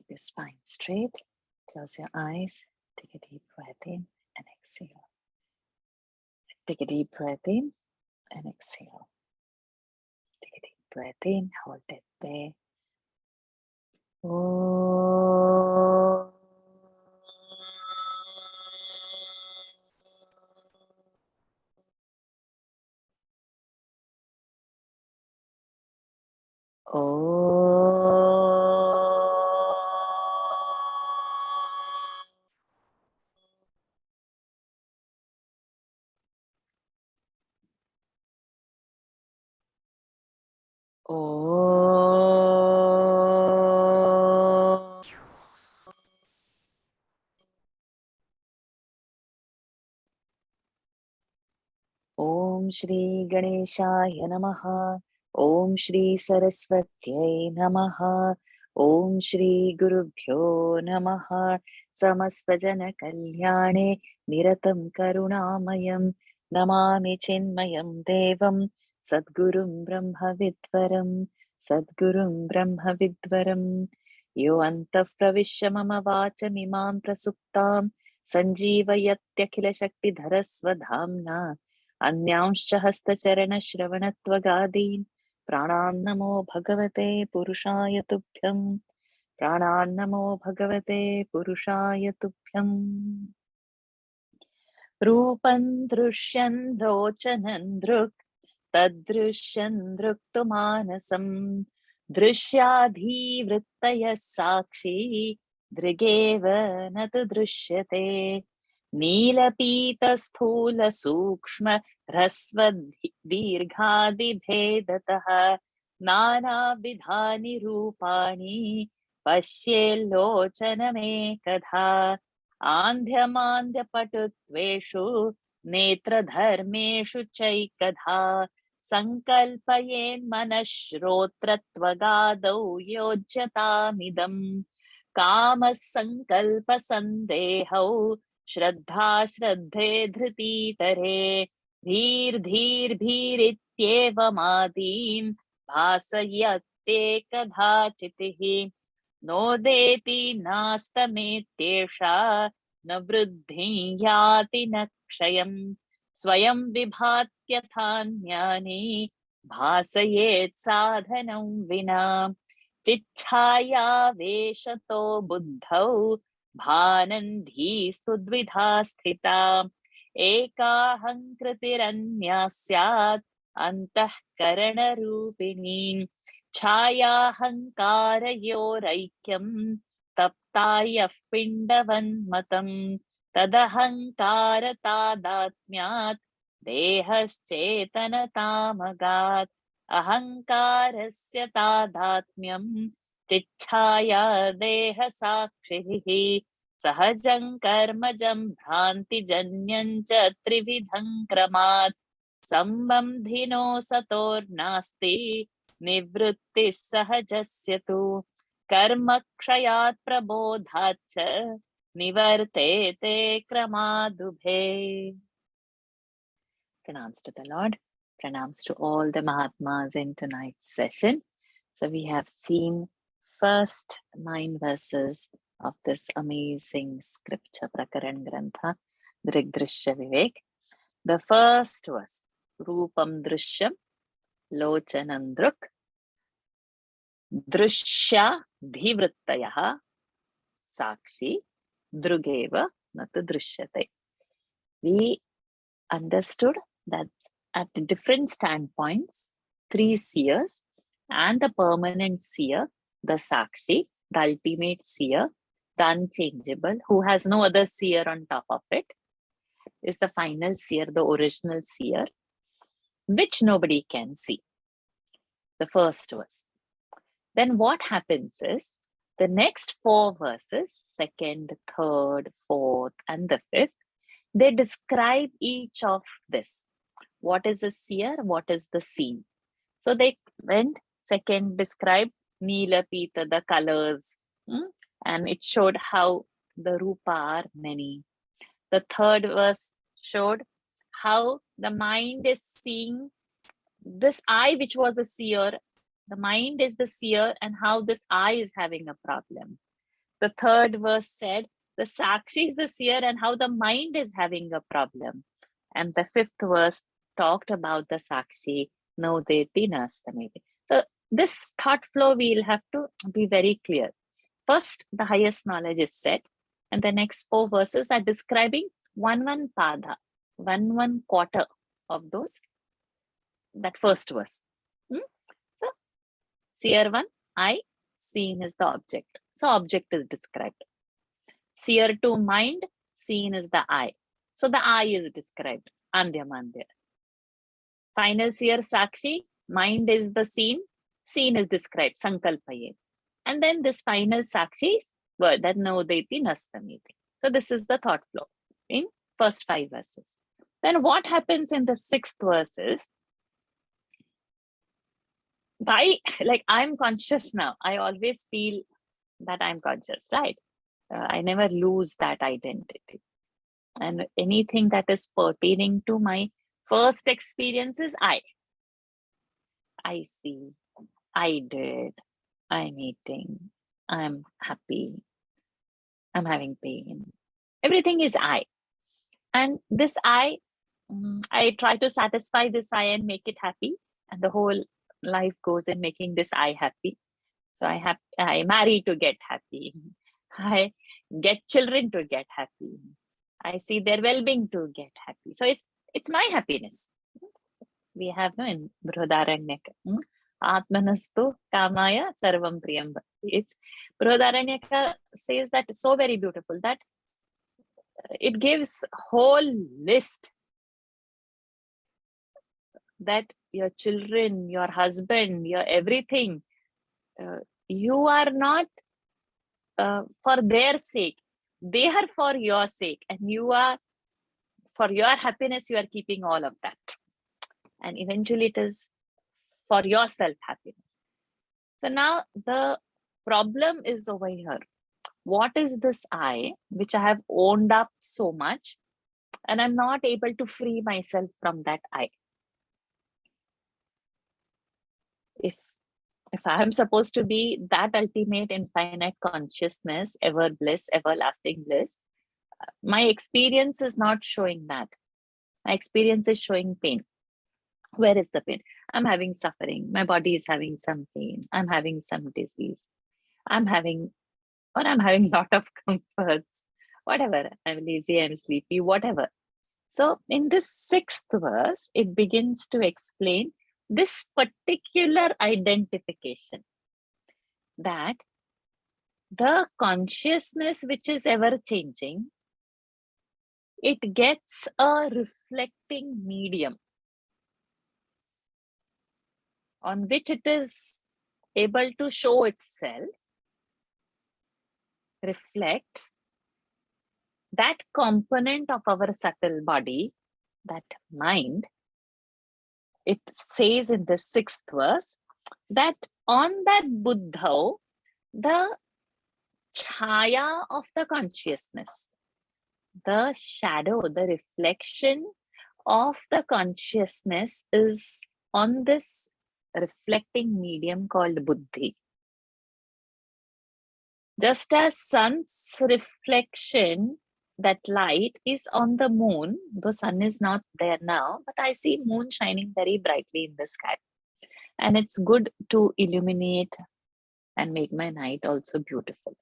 your spine straight. Close your eyes. Take a deep breath in and exhale. Take a deep breath in and exhale. Take a deep breath in. Hold it there. Oh. Om Shri Ganeshaya Namaha. Om Shri Saraswatyai Namaha. Om Shri Gurubhyo Namaha. Samasta Jana Kalyane Niratam Karunamayam Namami Chinmayam Devam Sadgurum Brahma Vidvaram Sadgurum Brahma Vidvaram Yo Antah Pravishya Mama Vachamimam Prasuptam Sanjeevayatyakhila Shakti Dharasvadhamna अन्यांश्च हस्तचरणश्रवणत्वगादीन् प्राणान् नमो भगवते पुरुषाय तुभ्यं प्राणान् नमो भगवते पुरुषाय तुभ्यं रूपं दृश्यं लोचनं दृक् तद्दृश्यं दृक्तुमानसं दृश्याधिवृत्तयः साक्षी दृगेव न तु दृश्यते नीलपीतस्थूलसूक्ष्म ह्रस्वदीर्घादिभेदतः नानाविधानि रूपाणि पश्येल्लोचनमेकधा आन्ध्यमान्ध्यपटुत्वेषु नेत्रधर्मेषु चैकधा सङ्कल्पयेन्मनश्रोत्रत्वगादौ योज्यतामिदम् कामसङ्कल्पसन्देहौ श्रद्धा श्रद्धे धृतीतरे धीर्धीर्भीरित्येवमादीन् भासयत्येकधा चितिः नोदेति नास्तमेत्येषा न वृद्धिं याति न क्षयम् स्वयं विभात्यथान्यानि भासयेत् साधनं विना चिच्छायावेशतो बुद्धौ भानन्धीस्तु द्विधा स्थिता एकाहङ्कृतिरन्या स्यात् अन्तःकरणरूपिणी छायाहङ्कारयोरैक्यं तप्तायः पिण्डवन्मतं तदहङ्कारतादात्म्यात् देहश्चेतनतामगात् अहङ्कारस्य तादात्म्यं चिच्छाया देहसाक्षिभिः सहजं कर्मजं भ्रान्तिजन्यं च त्रिविधं क्रमात् सम्बन्धिनो सतोर्नास्ति निवृत्तिः सहजस्य तु कर्मक्षयात् प्रबोधात् च निवर्तेते क्रमादुभे. Pranams to the Lord. Pranams to all the Mahatmas in tonight's session. So we have seen first 9 verses of this amazing scripture, Prakaran Grantha, DrgDrishya Vivek. The first was Rupam Drishyam, Lochanam Druk, Drishya Dhivrittayaha, Sakshi, Drugeva Natu Drishyate. We understood that at different standpoints, 3 seers and the permanent seer, the Sakshi, the ultimate seer, the unchangeable, who has no other seer on top of it, is the final seer, the original seer, which nobody can see. The first verse. Then what happens is, the next 4 verses, 2nd, 3rd, 4th, and the 5th, they describe each of this. What is a seer? What is the seen? So they went, second described Neela Pita, the colors, and it showed how the Rupa are many. The 3rd verse showed how the mind is seeing this eye, which was a seer. The mind is the seer, and how this eye is having a problem. The third verse said the Sakshi is the seer and how the mind is having a problem. And the fifth verse talked about the Sakshi, Naudeti Nastameti. So this thought flow, we'll have to be very clear. First, the highest knowledge is said, and the next 4 verses are describing one pada, one quarter of those, that first verse. So, seer 1, I, seen is the object. So, object is described. Seer 2, mind, seen is the I. So, the I is described, Andhya Mandya. Final seer Sakshi, mind is the seen is described, Sankalpaye. And then this final Sakshi word, that Naudeti Nastamiti. So, this is the thought flow in first 5 verses. Then what happens in the 6th verse is, I'm conscious now. I always feel that I'm conscious, right? I never lose that identity. And anything that is pertaining to my first experience is I see, I did, I'm eating, I'm happy, I'm having pain. Everything is I. And this I try to satisfy this I and make it happy. And the whole life goes in making this I happy. So I marry to get happy. I get children to get happy. I see their well-being to get happy. So it's my happiness. We have in Brihdaranyaka. Atmanastu kamaya sarvam priyam. It's Brihdaranyaka says that so very beautiful that it gives whole list that your children, your husband, your everything, you are not for their sake. They are for your sake, and you are for your happiness. You are keeping all of that, and eventually it is for your self-happiness. So now the problem is over here. What is this I, which I have owned up so much, and I'm not able to free myself from that I? If I am supposed to be that ultimate infinite consciousness, ever bliss, everlasting bliss, my experience is not showing that. My experience is showing pain. Where is the pain? I'm having suffering. My body is having some pain. I'm having some disease. I'm having lot of comforts. Whatever. I'm lazy, I'm sleepy, whatever. So in this 6th verse, it begins to explain this particular identification, that the consciousness which is ever changing, it gets a reflecting medium on which it is able to show itself, reflect that component of our subtle body, that mind. It says in the 6th verse that on that Buddha, the chaya of the consciousness, the shadow, the reflection of the consciousness is on this reflecting medium called buddhi. Just as sun's reflection, that light is on the moon, though sun is not there now, but I see moon shining very brightly in the sky. And it's good to illuminate and make my night also beautiful.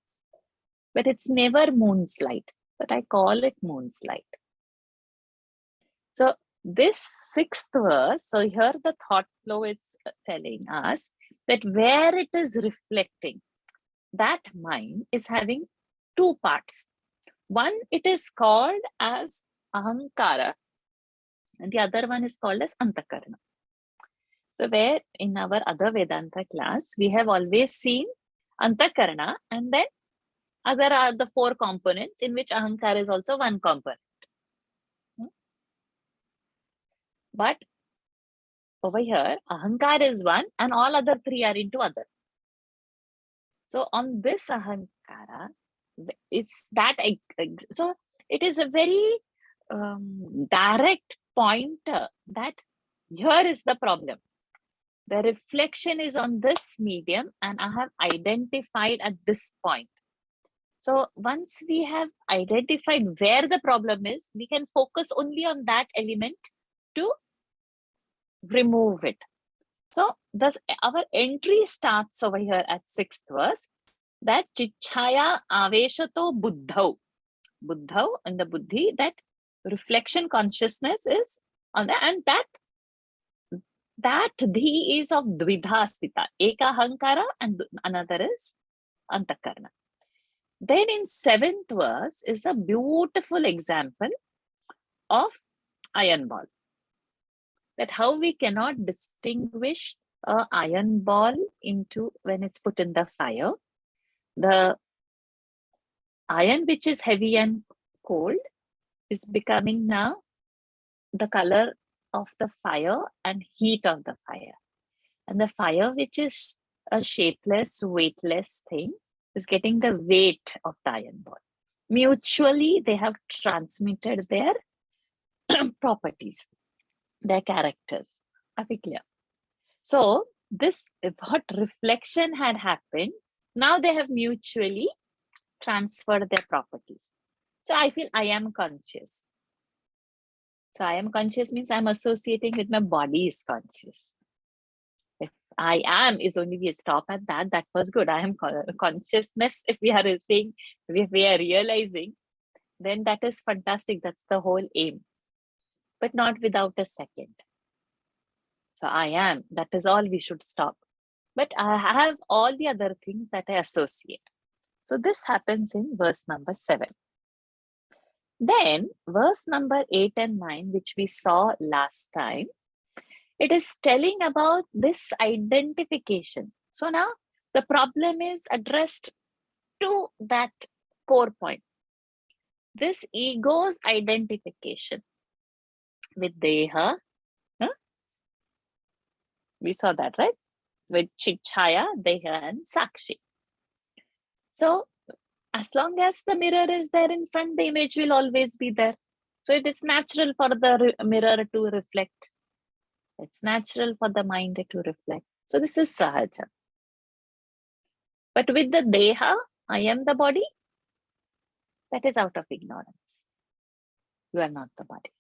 But it's never moon's light, but I call it moon's light. So this 6th verse, so here the thought flow is telling us that where it is reflecting, that mind is having 2 parts. One, it is called as ahankara, and the other one is called as antakarna. So where in our other Vedanta class, we have always seen antakarna, and then other are the 4 components, in which ahankara is also one component. But over here, ahankara is one, and all other 3 are into other. So on this ahankara, it's that, so it is a very direct pointer that here is the problem. The reflection is on this medium, and I have identified at this point. So once we have identified where the problem is, we can focus only on that element to remove it. So thus our entry starts over here at 6th verse, that chichaya aveshato buddhau. Buddhau and the buddhi, that reflection consciousness is on that, and that dhi is of dvidha stita, eka hankara and another is antakarna. Then in 7th verse is a beautiful example of iron ball. That how we cannot distinguish a iron ball into when it's put in the fire. The iron which is heavy and cold is becoming now the color of the fire and heat of the fire. And the fire which is a shapeless, weightless thing is getting the weight of the iron ball. Mutually, they have transmitted their properties, their characters. Are we clear? So this, what reflection had happened, now they have mutually transferred their properties. So I feel I am conscious. So I am conscious means I'm associating with my body is conscious. If I am is only we stop at that, that was good. I am consciousness. If we are saying, if we are realizing, then that is fantastic. That's the whole aim. But not without a second. So I am, that is all we should stop. But I have all the other things that I associate. So this happens in verse number 7. Then verse number 8 and 9, which we saw last time, it is telling about this identification. So now the problem is addressed to that core point. This ego's identification with Deha. We saw that, right? With Chichaya, Deha and Sakshi. So as long as the mirror is there in front, the image will always be there. So it is natural for the mirror to reflect. It's natural for the mind to reflect. So this is Sahaja. But with the Deha, I am the body, that is out of ignorance. You are not the body.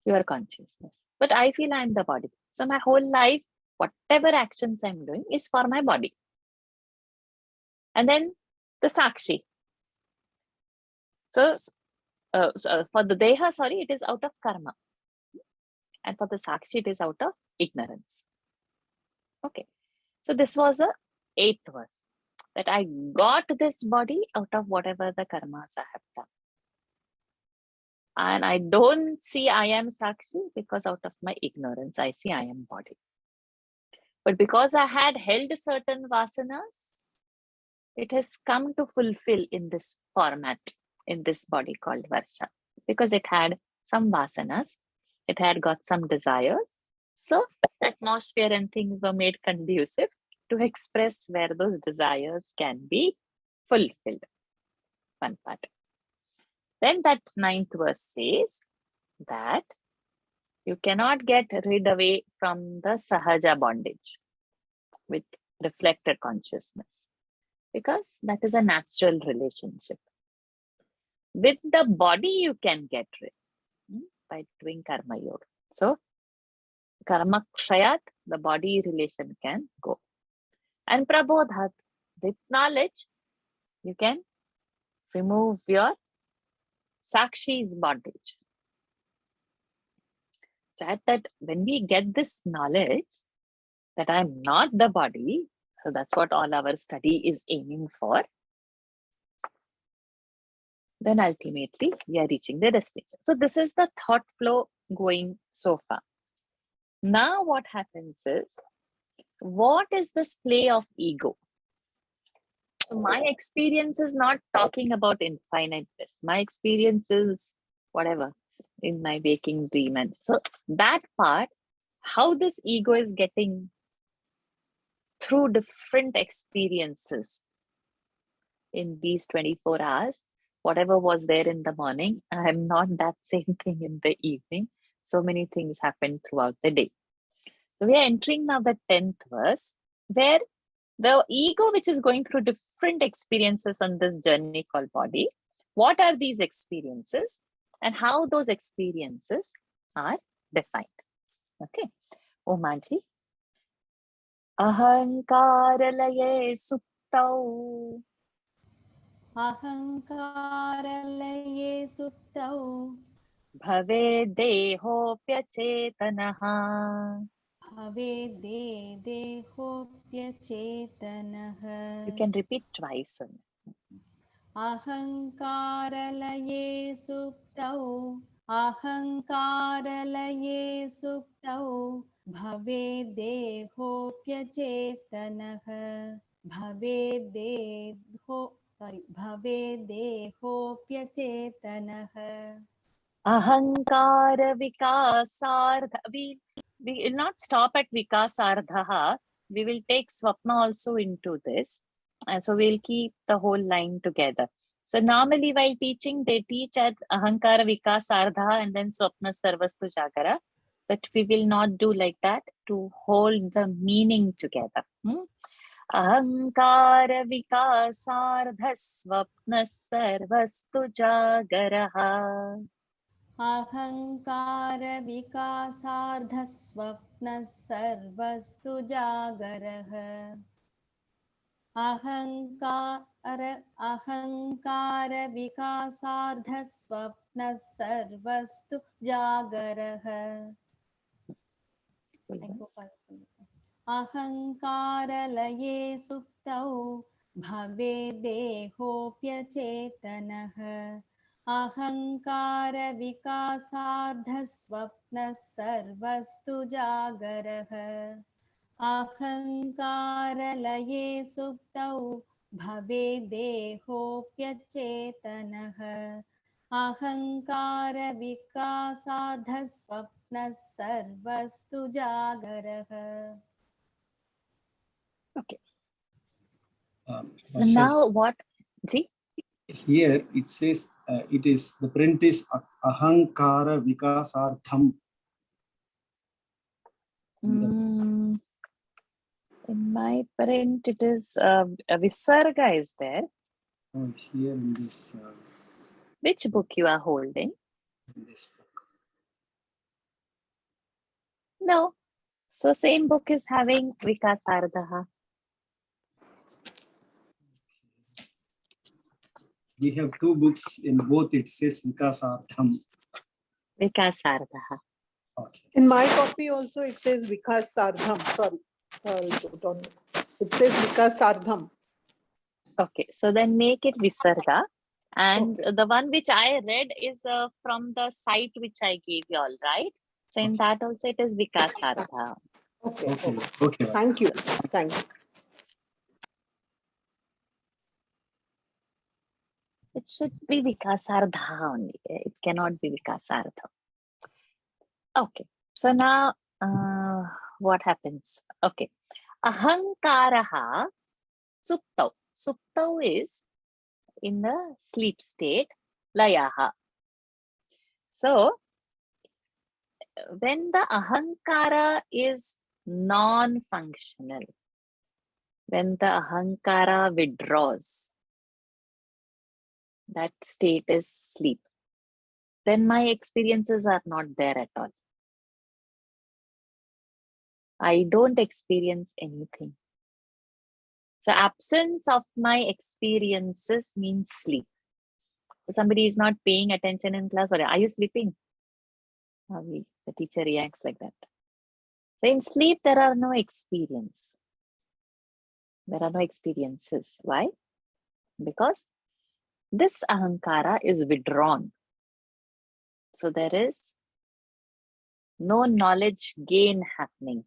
You are consciousness. But I feel I am the body. So my whole life, whatever actions I'm doing is for my body. And then the Sakshi. So for the Deha, it is out of karma. And for the Sakshi, it is out of ignorance. Okay. So this was the 8th verse. That I got this body out of whatever the karmas I have done. And I don't see I am Sakshi because out of my ignorance, I see I am body. But because I had held certain vasanas, it has come to fulfill in this format, in this body called Varsha. Because it had some vasanas, it had got some desires. So the atmosphere and things were made conducive to express where those desires can be fulfilled. One part. Then that 9th verse says that you cannot get rid away from the Sahaja bondage with reflected consciousness, because that is a natural relationship. With the body, you can get rid by doing karma yoga. So karma kshayat, the body relation can go. And prabodhat, with knowledge, you can remove your Sakshi's bondage. So at that, when we get this knowledge that I'm not the body, so that's what all our study is aiming for, then ultimately we are reaching the destination. So this is the thought flow going so far. Now what happens is, what is this play of ego? So my experience is not talking about infiniteness. My experience is whatever in my waking dream. And so that part, how this ego is getting through different experiences in these 24 hours, whatever was there in the morning, I am not that same thing in the evening. So many things happen throughout the day. So we are entering now the 10th verse, where The ego, which is going through different experiences on this journey called body, what are these experiences and how those experiences are defined? Okay. Omaji. Ahankaralaye suptau. Ahankaralaye suptau. Bhave dehopyacetanaha. Bhave dehopyacetanaha. You can repeat twice. Ahankaralaye suptau. Ahankaralaye suptau. Bhave dehopyacetanaha. Bhave dehopyacetanaha. Ahankara vikasardha. We will not stop at vikasardha. We will take swapna also into this. And so we'll keep the whole line together. So normally while teaching, they teach at ahankara vikasardha and then swapna sarvastu jagara. But we will not do like that to hold the meaning together. Ahankara vikasardha swapna sarvastu jagaraha. Ahankara vikasardha swapna sarvastu jagaraha. Ahankara vikasardha swapna sarvastu jagaraha. Ahankaralaye suptau. Bhave dehopyacetanaha. Ahankara vikasardha swapna sarvastu jagaraha. Ahankaralaye suptau. Bhave dehopyacetanaha. Ahankara vikasardha swapna sarvastu jagaraha. Okay. So now what? See? Here it says it is the print is ahankara vikasartham. In my print, it is a visarga is there. Oh, here in this. Which book you are holding? In this book. No. So same book is having vikasardha. We have two books, in both it says vikasartham. Vikasardha. Okay. In my copy also it says vikasardham. Sorry. It says vikasardham. Okay, so then make it visarga. And Okay. the one which I read is from the site which I gave you all, right? So in that also it is vikasardha. Okay. Okay. Okay. Okay. Thank you. Thank you. It should be vikasardha only. It cannot be vikasardha. Okay, so now what happens? Okay, ahankaraha suptau. Suptau is in the sleep state, layaha. So when the ahankara is non-functional, when the ahankara withdraws, that state is sleep, then my experiences are not there at all. I don't experience anything. So absence of my experiences means sleep. So somebody is not paying attention in class, or are you sleeping? The teacher reacts like that. So in sleep, there are no experience. There are no experiences. Why? Because this ahankara is withdrawn. So there is no knowledge gain happening.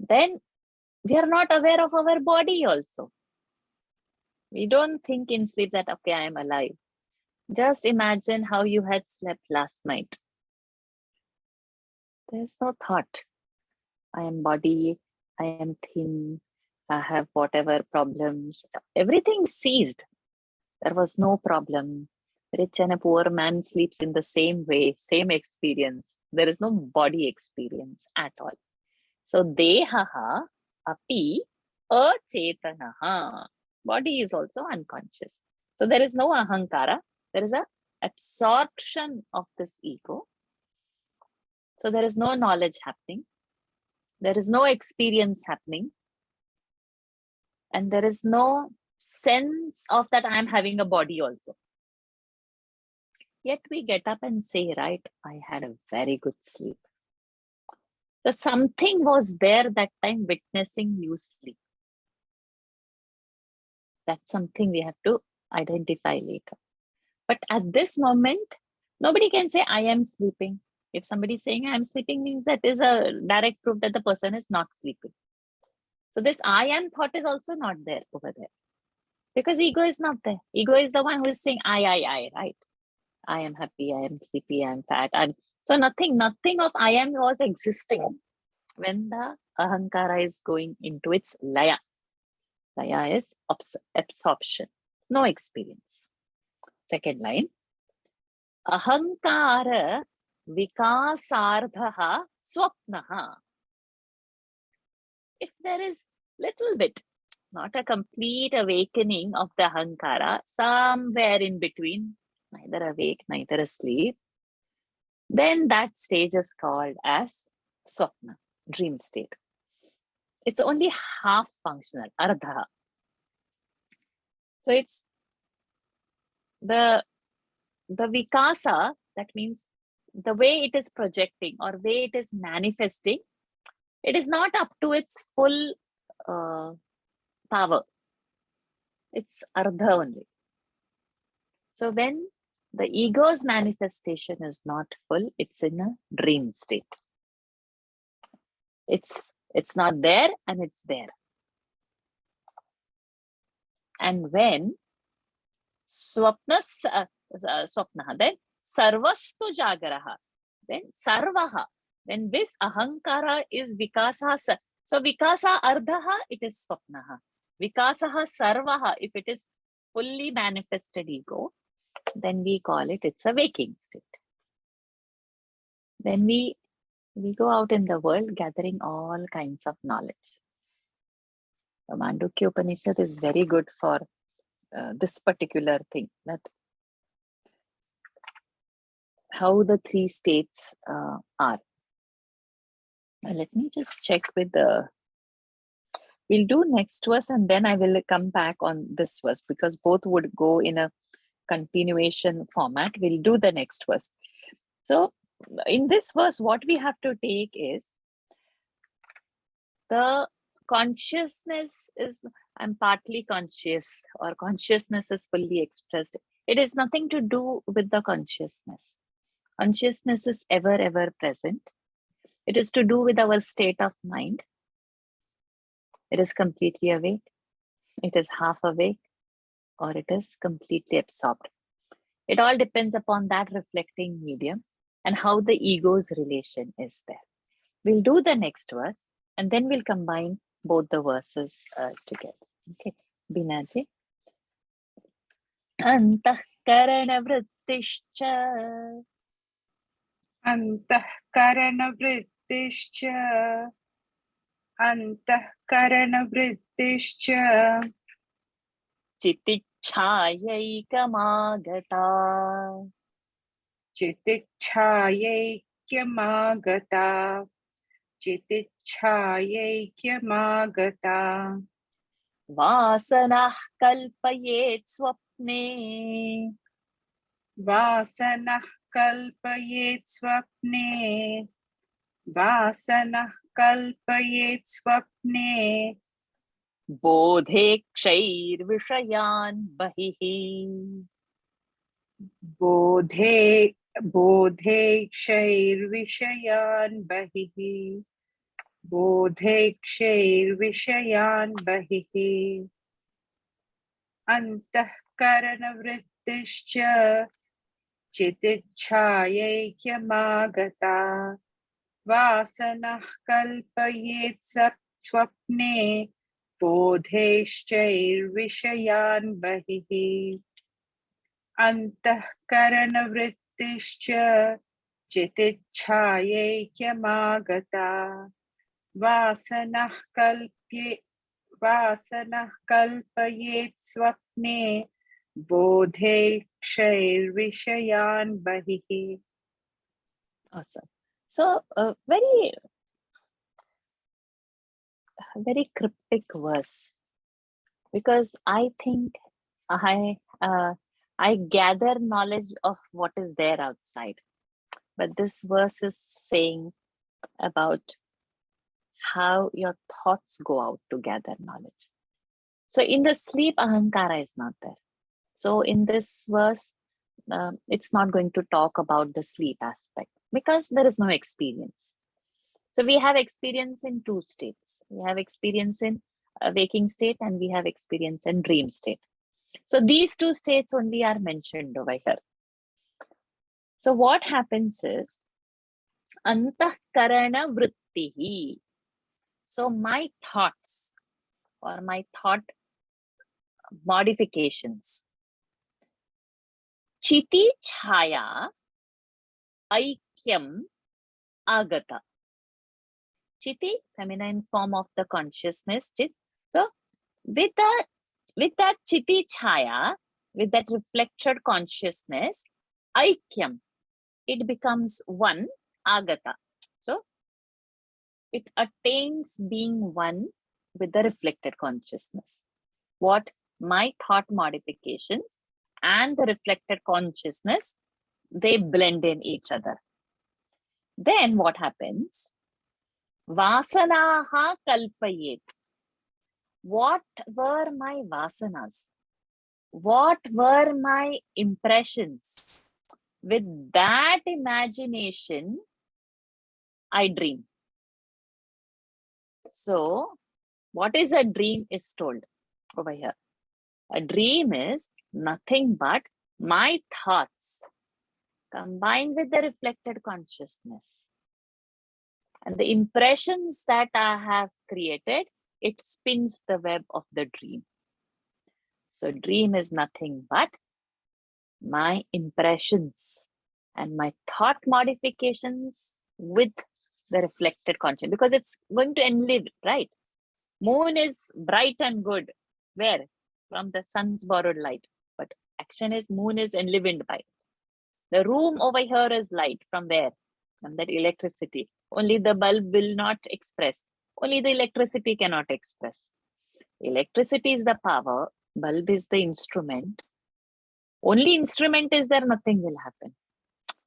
Then we are not aware of our body also. We don't think in sleep that, okay, I am alive. Just imagine how you had slept last night. There's no thought. I am body, I am thin, I have whatever problems. Everything ceased. There was no problem. Rich and a poor man sleeps in the same way, same experience. There is no body experience at all. So dehaha api achetanaha. Body is also unconscious. So there is no ahankara. There is a absorption of this ego. So there is no knowledge happening. There is no experience happening. And there is no sense of that I am having a body also. Yet we get up and say, right, I had a very good sleep. So something was there that time witnessing you sleep. That's something we have to identify later. But at this moment, nobody can say, I am sleeping. If somebody is saying I am sleeping means that is a direct proof that the person is not sleeping. So this I am thought is also not there over there. Because ego is not there. Ego is the one who is saying I, right? I am happy, I am sleepy, I am fat. So nothing of I am was existing when the ahankara is going into its laya. Laya is absorption, no experience. Second line. Ahankara vikasardhaha swapnaha. If there is little bit, not a complete awakening of the ahankara, somewhere in between, neither awake, neither asleep, then that stage is called as swapna, dream state. It's only half functional, ardha. So it's the vikasa, that means the way it is projecting or way it is manifesting, it is not up to its full power. It's ardha only. So when the ego's manifestation is not full, it's in a dream state. It's not there and it's there. And when swapna, then sarvastu jagaraha, then sarvaha, when this ahankara is vikasa, so vikasa ardhaha, it is swapnaha. Vikasaha sarvaha, if it is fully manifested ego, then we call it, it's a waking state. Then we go out in the world gathering all kinds of knowledge. The Mandukya Upanishad is very good for this particular thing, that how the three states are. Let me just check with the, we'll do next verse and then I will come back on this verse because both would go in a continuation format. We'll do the next verse. So in this verse, what we have to take is the consciousness is, I'm partly conscious, or consciousness is fully expressed. It is nothing to do with the consciousness. Consciousness is ever present. It is to do with our state of mind. It is completely awake. It is half awake, or it is completely absorbed. It all depends upon that reflecting medium and how the ego's relation is there. We'll do the next verse and then we'll combine both the verses together. Okay, Binaji. Antahkarana vrittischa. Antahkarana vrittischa. Antahkarana vrittischa. Chitichhayaikamagata. Chitichhayaikamagata. Chitichhayaikamagata. Vasanah kalpayet swapne. Vasanah kalpayet swapne. Vasanah kalpayet swapne. Bodhe kshair vishayan bahihi. Bodhe kshair vishayan bahihi. Bodhe kshair vishayan bahihi. Antahkarana vrittischa. Chitichhayaikamagata. Vasanah kalpayet swapne. Bodheshchair vishayan bahihi. Antahkarana vrittischa. Chitichhayaikamagata. वासनः कल्पयेत् स्वप्ने बोधैक्षैर्विषयान् बहिः. Awesome. So, very cryptic verse, because I think I gather knowledge of what is there outside, but this verse is saying about how your thoughts go out to gather knowledge. So in the sleep, ahankara is not there. So in this verse, it's not going to talk about the sleep aspect because there is no experience. So we have experience in two states. We have experience in a waking state and we have experience in dream state. So these two states only are mentioned over here. So what happens is antahkarana vrittihi. So my thoughts or my thought modifications. Chiti chhaya aikyam agata. Chiti, feminine form of the consciousness, chit. So with that chiti chhaya, with that reflected consciousness, aikyam, it becomes one, agata. So it attains being one with the reflected consciousness. What? My thought modifications and the reflected consciousness, they blend in each other. Then what happens? Vasanaha kalpayet. What were my vasanas? What were my impressions? With that imagination, I dream. So, what is a dream is told over here. A dream is nothing but my thoughts combined with the reflected consciousness. And the impressions that I have created, it spins the web of the dream. So dream is nothing but my impressions and my thought modifications with the reflected consciousness, because it's going to enlive, right? Moon is bright and good. Where? From the sun's borrowed light. But action is moon is enlivened by. The room over here is light. From where? From that electricity. Only the bulb will not express. Only the electricity cannot express. Electricity is the power. Bulb is the instrument. Only instrument is there, nothing will happen.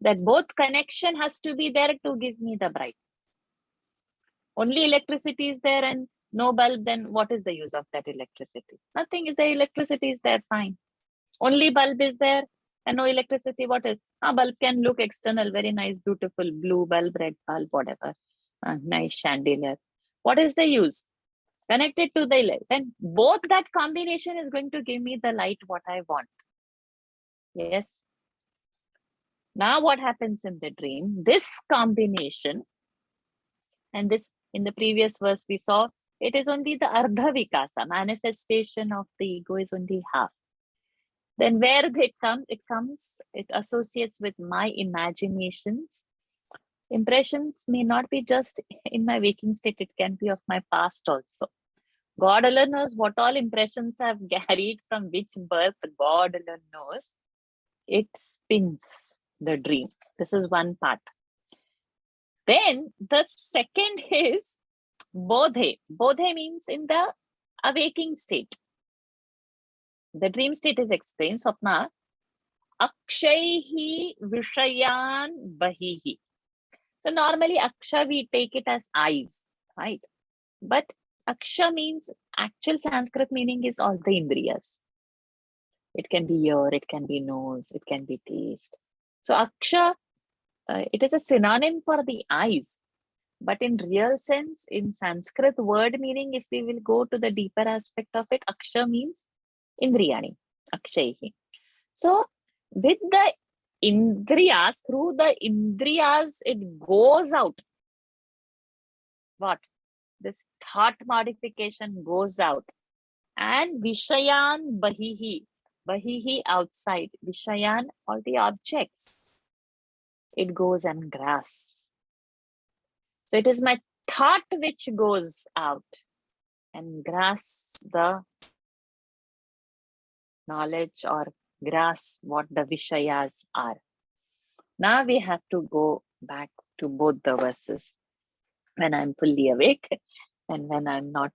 That both connection has to be there to give me the brightness. Only electricity is there and no bulb, then what is the use of that electricity? Nothing is there, electricity is there, fine. Only bulb is there and no electricity, what is? Bulb can look external, very nice, beautiful, blue bulb, red bulb, whatever. Nice chandelier. What is the use? Connected to the light. Then both that combination is going to give me the light what I want. Yes. Now what happens in the dream? This combination, and this in the previous verse we saw, it is only the ardha vikasa, manifestation of the ego is only half. Then where it associates with my imaginations. Impressions may not be just in my waking state, it can be of my past also. God alone knows what all impressions I've carried from which birth, God alone knows. It spins the dream. This is one part. Then the second is bodhe. Bodhe means in the awaking state. The dream state is explained, Swapna. Akshaihi vishayan bahihi. So normally aksha we take it as eyes, right? But aksha means, actual Sanskrit meaning is all the indriyas. It can be ear, it can be nose, it can be taste. So aksha, it is a synonym for the eyes. But in real sense, in Sanskrit word meaning, if we will go to the deeper aspect of it, aksha means indriyani, akshaihi. So with the indriyas, through the indriyas, it goes out. What? This thought modification goes out. And vishayan bahihi. Bahihi outside. Vishayan, all the objects. It goes and grasps. So it is my thought which goes out and grasps the knowledge or grasp what the Vishayas are. Now we have to go back to both the verses. When I'm fully awake and when I'm not,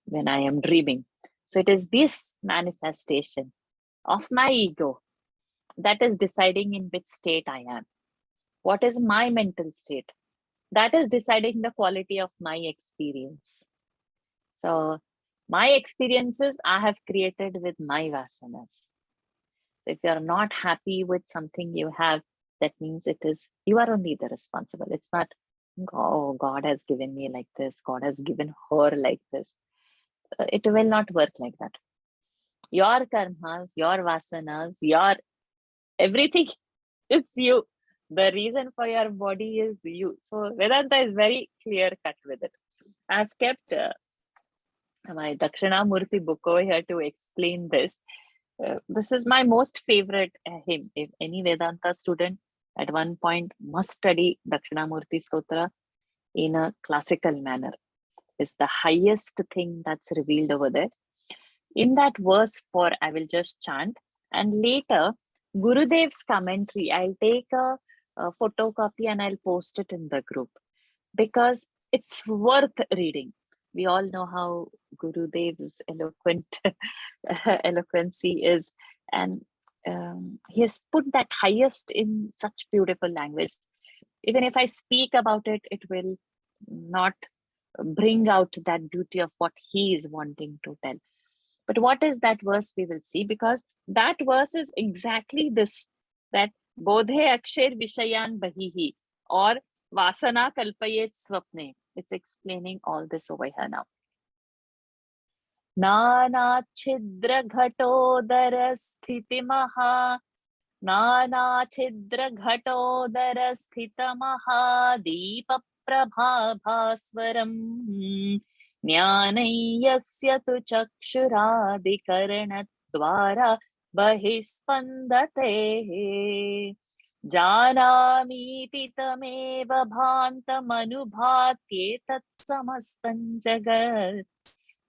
when I am dreaming. So it is this manifestation of my ego that is deciding in which state I am. What is my mental state? That is deciding the quality of my experience. So my experiences I have created with my vasanas. If you are not happy with something you have, that means it is, you are only the responsible. It's not, oh, God has given me like this, God has given her like this. It will not work like that. Your karmas, your vasanas, your everything is you. The reason for your body is you. So Vedanta is very clear cut with it. I've kept my Dakshinamurti book over here to explain this. This is my most favorite hymn. If any Vedanta student at one point must study Dakshinamurti Stotra in a classical manner. It's the highest thing that's revealed over there. In that verse 4, I will just chant, and later Gurudev's commentary, I'll take a photocopy and I'll post it in the group because it's worth reading. We all know how Gurudev's eloquency is, and he has put that highest in such beautiful language. Even if I speak about it, it will not bring out that beauty of what he is wanting to tell. But what is that verse we will see, because that verse is exactly this, that bodhe aksher vishayan bahihi or vasana kalpayet swapne. It's explaining all this over here now. Nana chidra ghatodara sthiti maha Nana chidra ghatodara sthita maha Deepa prabhabhaswaram Jnanayasya tu chakshuradikarana bahispandate Janamiti tameva bhantamanubhatyetat samastan jagat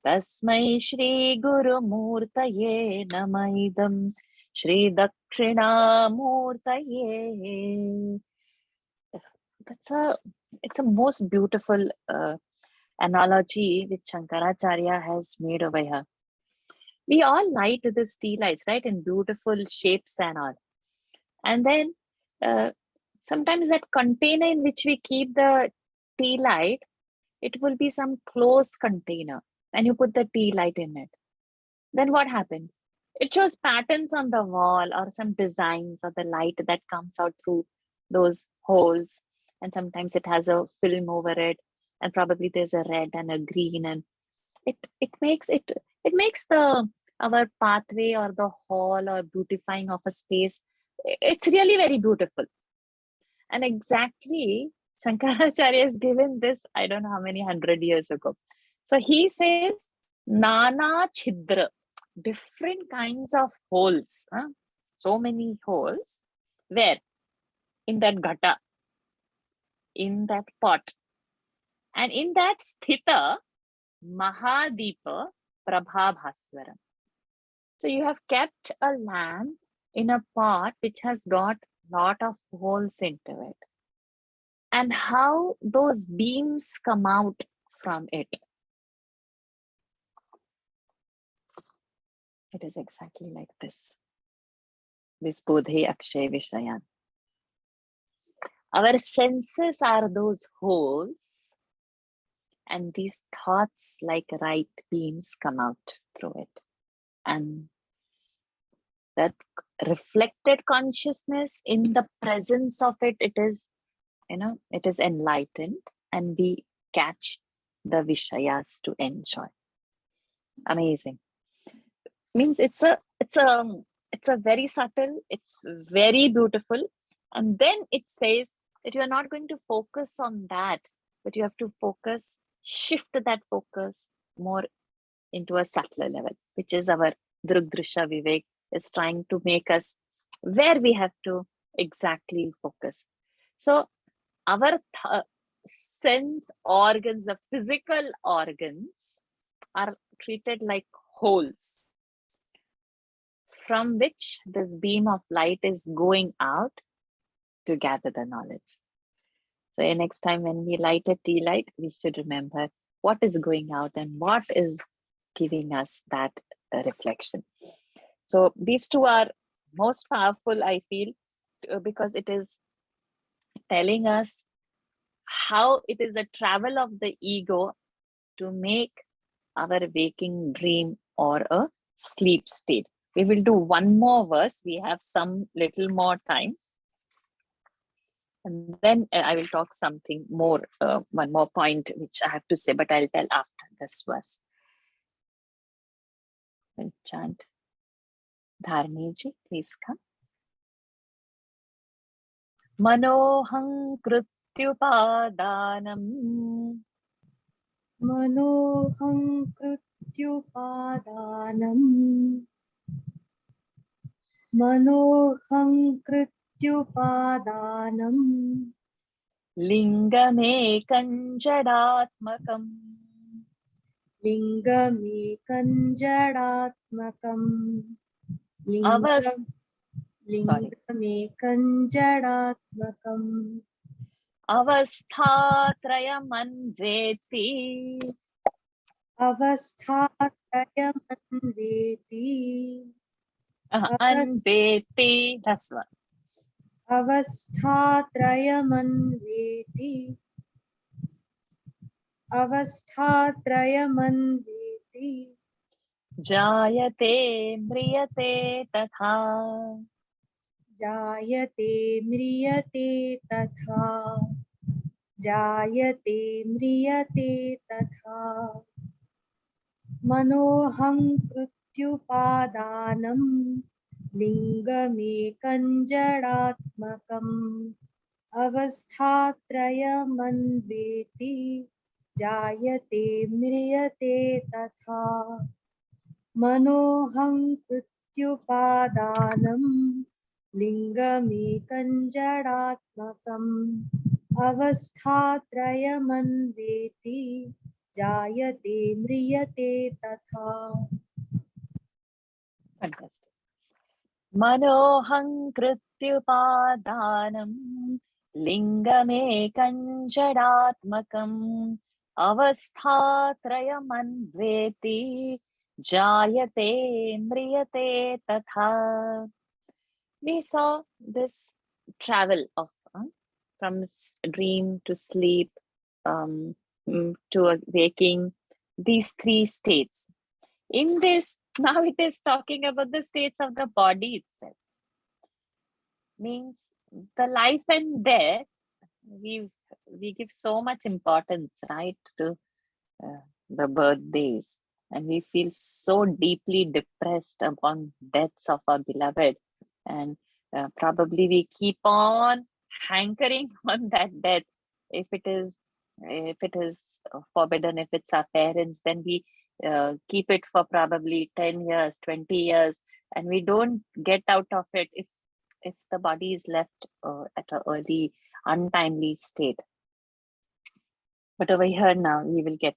Tasmai Shri Guru Murtaye Namaidam Shri Dakshinamurtaye. It's a most beautiful analogy which Shankaracharya has made over here. We all light these tea lights, right, in beautiful shapes and all. And then sometimes that container in which we keep the tea light, it will be some closed container, and you put the tea light in it. Then what happens? It shows patterns on the wall or some designs or the light that comes out through those holes. And sometimes it has a film over it, and probably there's a red and a green, and it makes our pathway or the hall or beautifying of a space. It's really very beautiful. And exactly Shankaracharya has given this, I don't know how many 100 years ago. So he says, Nana Chidra, different kinds of holes. So many holes. Where? In that ghata, in that pot. And in that sthita, Mahadeepa Prabhabhaswaram. So you have kept a lamp in a pot which has got lot of holes into it. And how those beams come out from it. It is exactly like this. This bodhe akshay vishayan. Our senses are those holes, and these thoughts like light beams come out through it. And that reflected consciousness, in the presence of it, it is enlightened, and we catch the vishayas to enjoy. Amazing. Means it's a very subtle, it's very beautiful. And then it says that you're not going to focus on that, but you have to shift that focus more into a subtler level, which is our DrgDrishya Vivek is trying to make us where we have to exactly focus. So our sense organs, the physical organs, are treated like holes from which this beam of light is going out to gather the knowledge. So next time when we light a tea light, we should remember what is going out and what is giving us that reflection. So these two are most powerful, I feel, because it is telling us how it is the travel of the ego to make our waking dream or a sleep state. We will do one more verse. We have some little more time. And then I will talk something more, one more point which I have to say, but I'll tell after this verse. We'll chant. Dharmiji, please come. Manoham krityupadanam. Manoham krityupadanam. Manoham krityupadanam. Lingamekam jadatmakam. Lingamekam jadatmakam. Lingamekam jadatmakam. Avasthatrayamanveti. Avasthatrayamanveti. Anveti, that's one. Avasthatrayamanveti. Avasthatrayamanveti. Jayate mriyate tatha. Jayate mriyate tatha. Jayate mriyate tatha. Manoham krityupadanam. Lingamekam jadatmakam. Avasthatrayamanveti. Jayate mriyate tatha. Manoham krityupadanam. Lingamekam jadatmakam. Avasthatrayamanveti. Jayate mriyate tatha. Fantastic. Manoham krityupadanam. Lingamekam jadatmakam. Avasthatrayamanveti. Jayate mriyate tatha. We saw this travel of from dream to sleep, to waking, these three states. In this, now it is talking about the states of the body itself. Means the life and death, we give so much importance, right, to the birthdays, and we feel so deeply depressed upon deaths of our beloved, and probably we keep on hankering on that death. If it is forbidden, if it's our parents, then we keep it for probably 10 years, 20 years, and we don't get out of it if the body is left at an early, untimely state. But over here now, we will get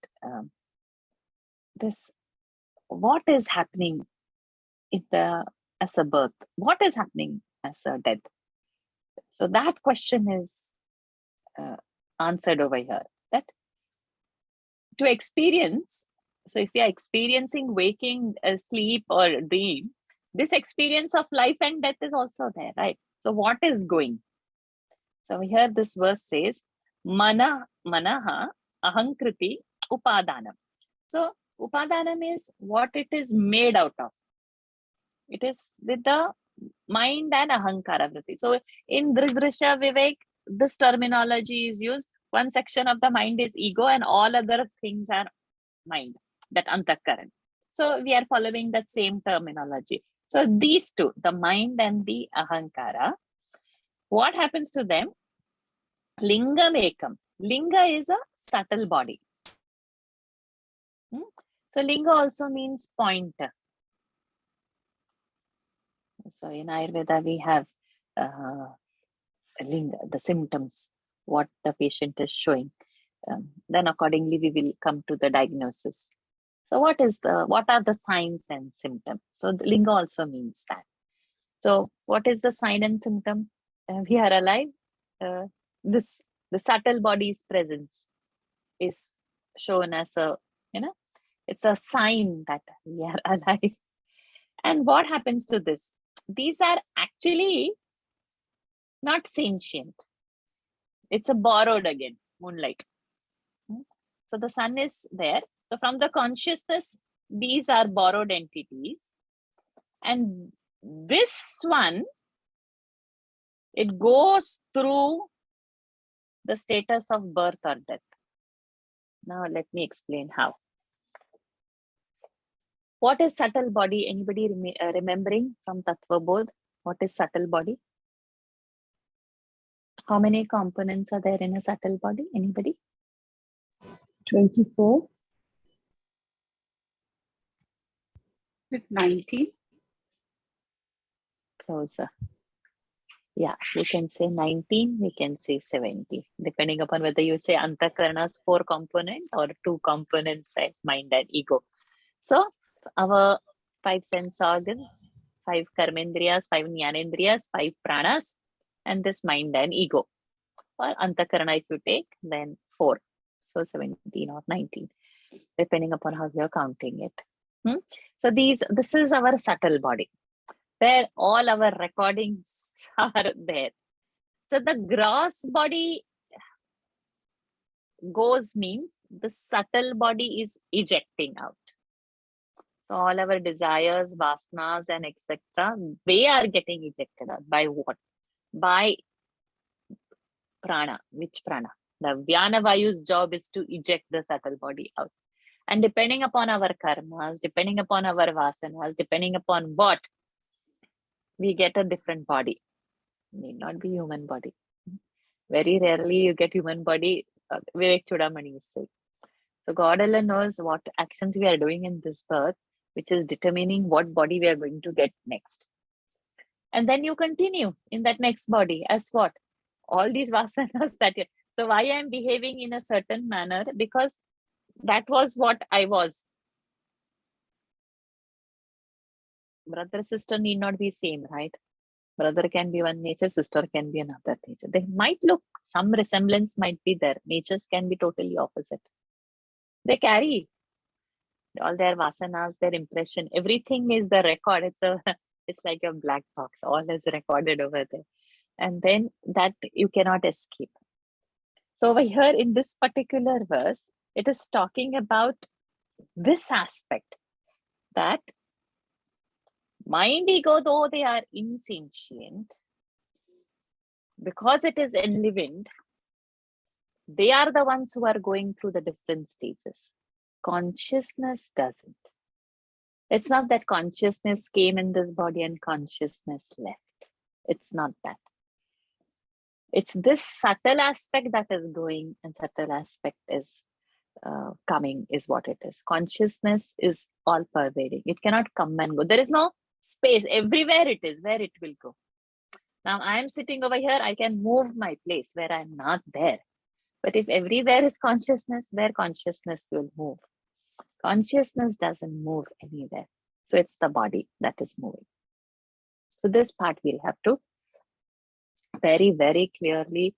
this. What is happening as a birth? What is happening as a death? So that question is answered over here. That to experience, so if we are experiencing waking, sleep, or dream, this experience of life and death is also there, right? So what is going? So here this verse says, manaha ahankriti upadanam. So upadanam is what it is made out of. It is with the mind and ahankara vritti. So in DrgDrishya, Vivek, this terminology is used. One section of the mind is ego and all other things are mind, that antakaran. So we are following that same terminology. So these two, the mind and the ahankara, what happens to them? Lingam ekam. Linga is a subtle body. So linga also means pointer. So in Ayurveda, we have linga, the symptoms what the patient is showing. Then accordingly, we will come to the diagnosis. So what are the signs and symptoms? So the linga also means that. So what is the sign and symptom? We are alive. The subtle body's presence is shown as a, it's a sign that we are alive. And what happens to this? These are actually not sentient. It's a borrowed again, moonlight. So the sun is there. So from the consciousness, these are borrowed entities. And this one, it goes through the status of birth or death. Now let me explain how. What is subtle body? Anybody remembering from Tattva Bodh? What is subtle body? How many components are there in a subtle body? Anybody? 24. 19. Closer. Yeah, we can say 19, we can say 70, depending upon whether you say Antakarana's 4 components or 2 components, like mind and ego. So our 5 sense organs, 5 karmendriyas, 5 jnanendriyas, 5 pranas, and this mind and ego. Or Antakarana, if you take, then 4. So 17 or 19, depending upon how you are counting it. So this is our subtle body, where all our recordings are there. So the gross body goes means the subtle body is ejecting out. So all our desires, vasanas, and etc., they are getting ejected out. By what? By prana. Which prana? The Vyana Vayu's job is to eject the subtle body out. And depending upon our karmas, depending upon our vasanas, depending upon what, we get a different body. Need not be human body. Very rarely you get human body. Vivek Chudamani is saying. So God alone knows what actions we are doing in this birth, which is determining what body we are going to get next. And then you continue in that next body as what? All these vasanas that you. So why I am behaving in a certain manner? Because that was what I was. Brother, sister need not be same, right? Brother can be one nature, sister can be another nature. They might look, some resemblance might be there. Natures can be totally opposite. They carry all their vasanas, their impression. Everything is the record. It's like a black box. All is recorded over there. And then that you cannot escape. So over here in this particular verse, it is talking about this aspect, that mind, ego, though they are insentient, because it is enlivened, they are the ones who are going through the different stages. Consciousness doesn't. It's not that consciousness came in this body and consciousness left. It's not that. It's this subtle aspect that is going and subtle aspect is coming, is what it is. Consciousness is all pervading. It cannot come and go. There is no space. Everywhere it is, where it will go. Now I am sitting over here, I can move my place where I'm not there. But if everywhere is consciousness, where consciousness will move? Consciousness doesn't move anywhere. So it's the body that is moving. So this part we'll have to very, very clearly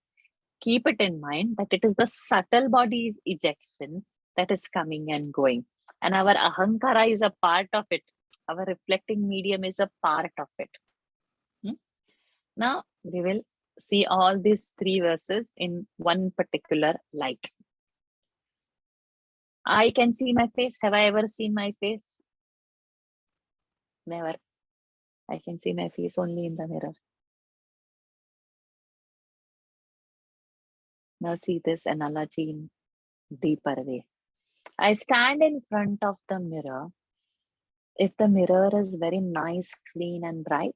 keep it in mind, that it is the subtle body's ejection that is coming and going. And our ahankara is a part of it. Our reflecting medium is a part of it. Now we will see all these 3 verses in one particular light. I can see my face. Have I ever seen my face? Never. I can see my face only in the mirror. Now see this analogy in deeper way. I stand in front of the mirror. If the mirror is very nice, clean and bright,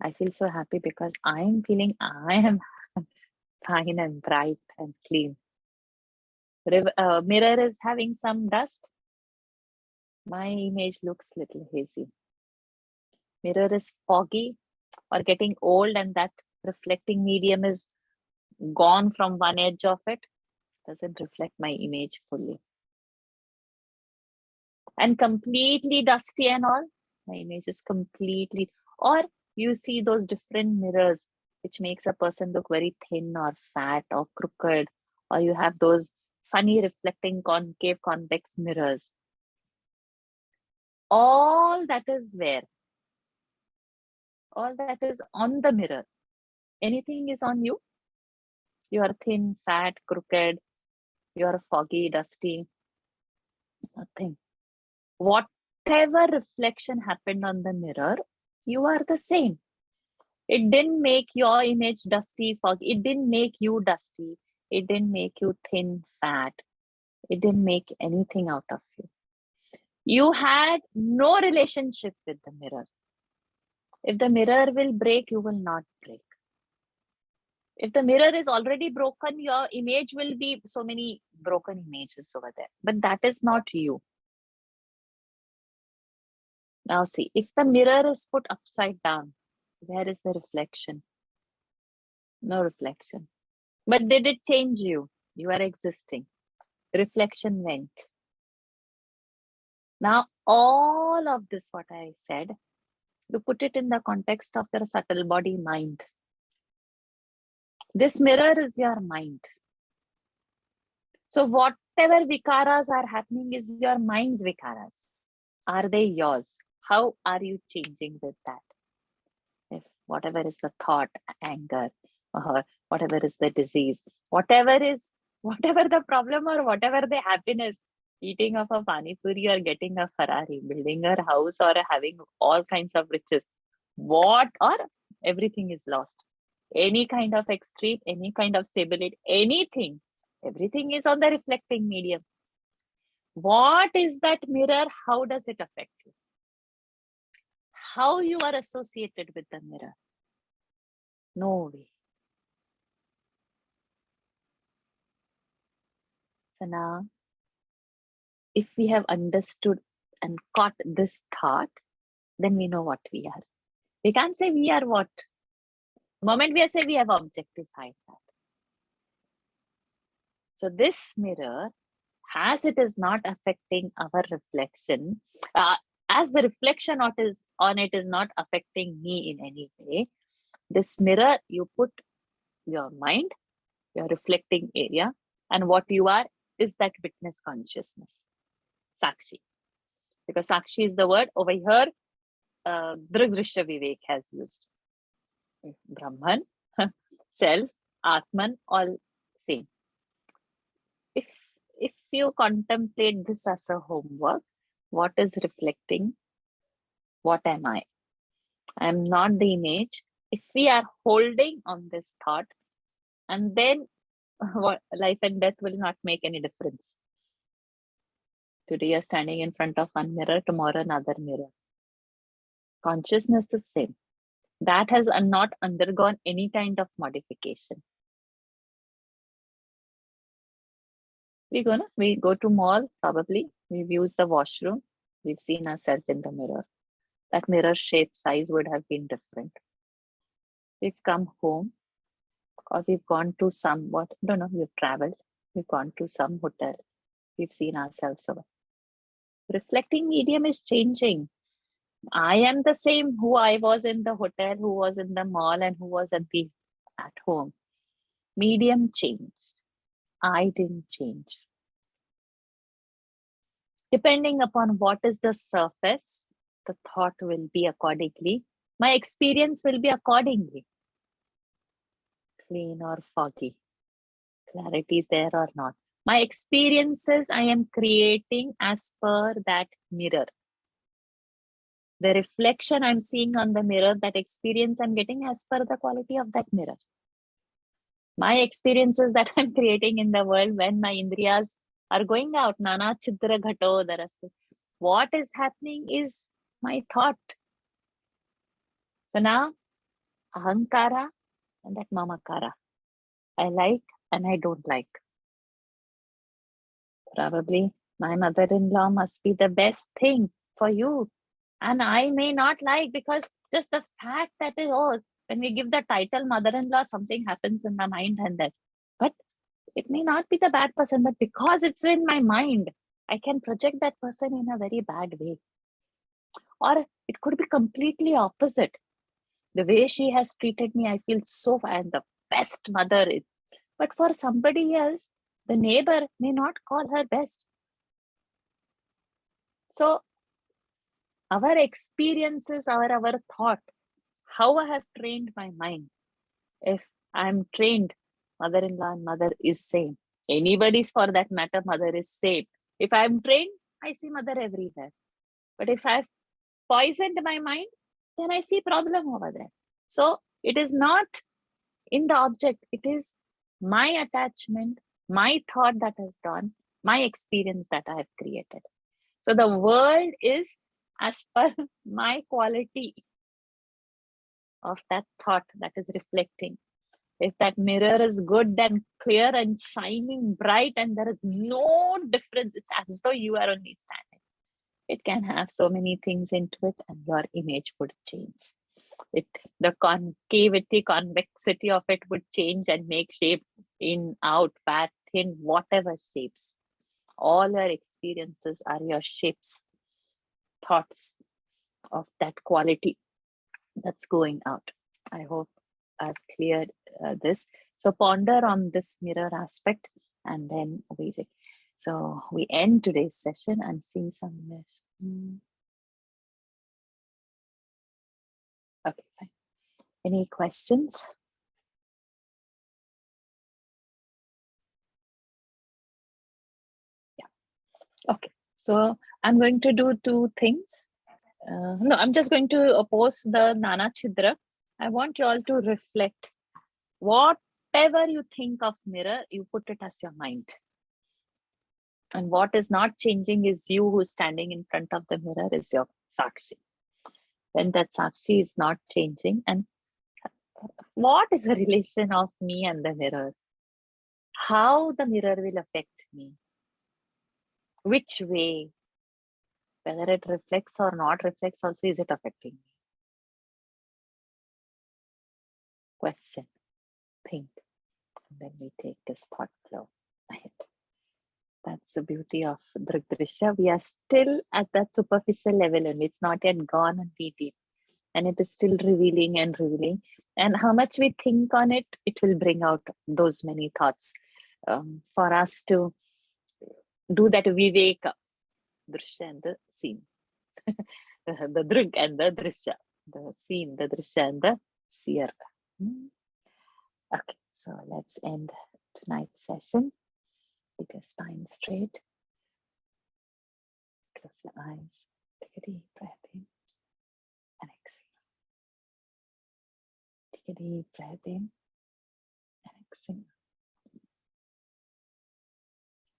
I feel so happy because I am feeling I am fine and bright and clean. Mirror is having some dust. My image looks little hazy. Mirror is foggy or getting old and that reflecting medium is gone from one edge of it, doesn't reflect my image fully. And completely dusty and all, my image is completely, or you see those different mirrors which makes a person look very thin or fat or crooked, or you have those funny reflecting concave convex mirrors. All that is where? All that is on the mirror. Anything is on you? You are thin, fat, crooked, you are foggy, dusty, nothing. Whatever reflection happened on the mirror, you are the same. It didn't make your image dusty, foggy. It didn't make you dusty. It didn't make you thin, fat. It didn't make anything out of you. You had no relationship with the mirror. If the mirror will break, you will not break. If the mirror is already broken, your image will be so many broken images over there. But that is not you. Now see, if the mirror is put upside down, where is the reflection? No reflection. But did it change you? You are existing. Reflection went. Now, all of this, what I said, you put it in the context of your subtle body mind. This mirror is your mind. So whatever vikaras are happening is your mind's vikaras. Are they yours? How are you changing with that? If whatever is the thought, anger, or whatever is the disease, whatever the problem or whatever the happiness, eating of a pani puri or getting a Ferrari, building a house or having all kinds of riches, everything is lost. Any kind of extreme, any kind of stability, anything, everything is on the reflecting medium. What is that mirror? How does it affect you? How you are associated with the mirror? No way. So now, if we have understood and caught this thought, then we know what we are. We can't say we are what. The moment we say we have objectified that. So this mirror, as it is not affecting our reflection, as the reflection on it is not affecting me in any way, this mirror, you put your mind, your reflecting area, and what you are is that witness consciousness, Sakshi. Because Sakshi is the word over here, DrgDrishya Vivek has used. Brahman, self, Atman, all same. If you contemplate this as a homework, what is reflecting? What am I? I am not the image. If we are holding on this thought, and then life and death will not make any difference. Today you're standing in front of one mirror, tomorrow another mirror. Consciousness is same. That has not undergone any kind of modification. We go to mall, probably. We've used the washroom. We've seen ourselves in the mirror. That mirror shape, size would have been different. We've come home, or we've gone to we've traveled. We've gone to some hotel. We've seen ourselves over. Reflecting medium is changing. I am the same who I was in the hotel, who was in the mall, and who was at home. Medium changed. I didn't change. Depending upon what is the surface, the thought will be accordingly. My experience will be accordingly. Clean or foggy. Clarity is there or not. My experiences I am creating as per that mirror. The reflection I'm seeing on the mirror, that experience I'm getting as per the quality of that mirror. My experiences that I'm creating in the world when my indriyas are going out, nana chidra ghato darase. What is happening is my thought. So now, ahankara and that mamakara. I like and I don't like. Probably my mother-in-law must be the best thing for you. And I may not like, because just the fact that when When we give the title mother-in-law, something happens in my mind and that. But it may not be the bad person, but because it's in my mind, I can project that person in a very bad way. Or it could be completely opposite. The way she has treated me, I feel so, I am the best mother. But for somebody else, the neighbor may not call her best. So our experiences are our thought, how I have trained my mind. If I'm trained, mother-in-law and mother is same. Anybody's for that matter, mother is same. If I'm trained, I see mother everywhere. But if I've poisoned my mind, then I see problem over there. So it is not in the object, it is my attachment, my thought that has done, my experience that I have created. So the world is as per my quality of that thought that is reflecting. If that mirror is good and clear and shining bright and there is no difference, it's as though you are only standing. It can have so many things into it and your image would change. The concavity, convexity of it would change and make shape in, out, fat, thin, whatever shapes. All your experiences are your shapes, thoughts of that quality that's going out. I hope I've cleared this. So ponder on this mirror aspect and then we see. So we end today's session. I'm seeing some. Okay, fine. Any questions? Yeah. Okay. So I'm going to do two things. No, I'm just going to post the Nana Chidra. I want you all to reflect. Whatever you think of mirror, you put it as your mind. And what is not changing is you who's standing in front of the mirror is your Sakshi. When that Sakshi is not changing, and what is the relation of me and the mirror? How the mirror will affect me? Which way? Whether it reflects or not reflects also, is it affecting me? Question, think, and then we take this thought flow ahead. That's the beauty of DrgDrishya. We are still at that superficial level and it's not yet gone and deep. And it is still revealing and revealing. And how much we think on it, it will bring out those many thoughts for us to do that Vivek, Drishya and the scene. The Drg and the Drishya. The scene, the Drishya and the seer. Okay, so let's end tonight's session. Keep your spine straight. Close your eyes. Take a deep breath in and exhale. Take a deep breath in and exhale.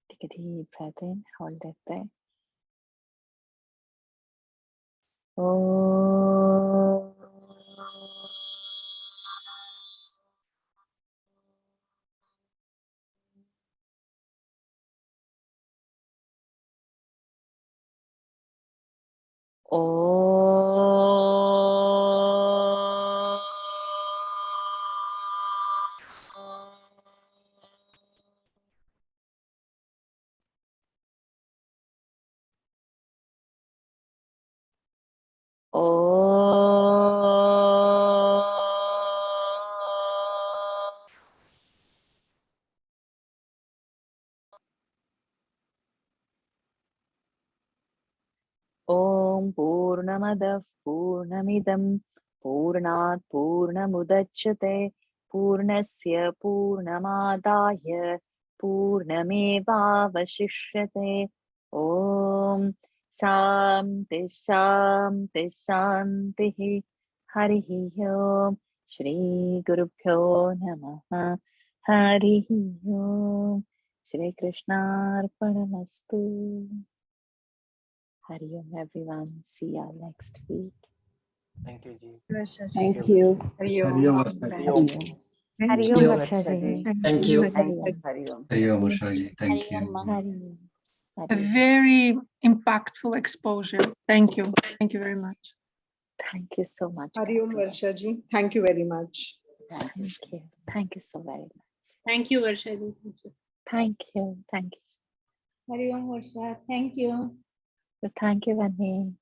Take a deep breath in. Hold it there. Oh. Om Purnamadav Purnamidam Purnat Purnamudachyate Purnasya Purnamadaya Purnamevavashishyate. Om Shanti Shanti Shanti. Harihi Om. Shri Gurubhyo Namaha. Harihi Om. Shri Krishna Arpanamastu. Hari Om, everyone. See you next week. Thank you, Ji. Thank you. Hari Om. Hari Om, Varsha Ji. Hari Om, Varsha ji. Thank you. Hari Om. Hari Om, Varsha ji. Thank you. Hari Om. A very impactful exposure. Thank you. Thank you very much. Thank you so much. Hari Om Bharti. Varsha ji. Thank you very much. Thank you. Thank you so very much. Thank you, Varsha ji. Thank you. Thank you. Thank you. Hari Om Varsha. Thank you. Thank you, Vani.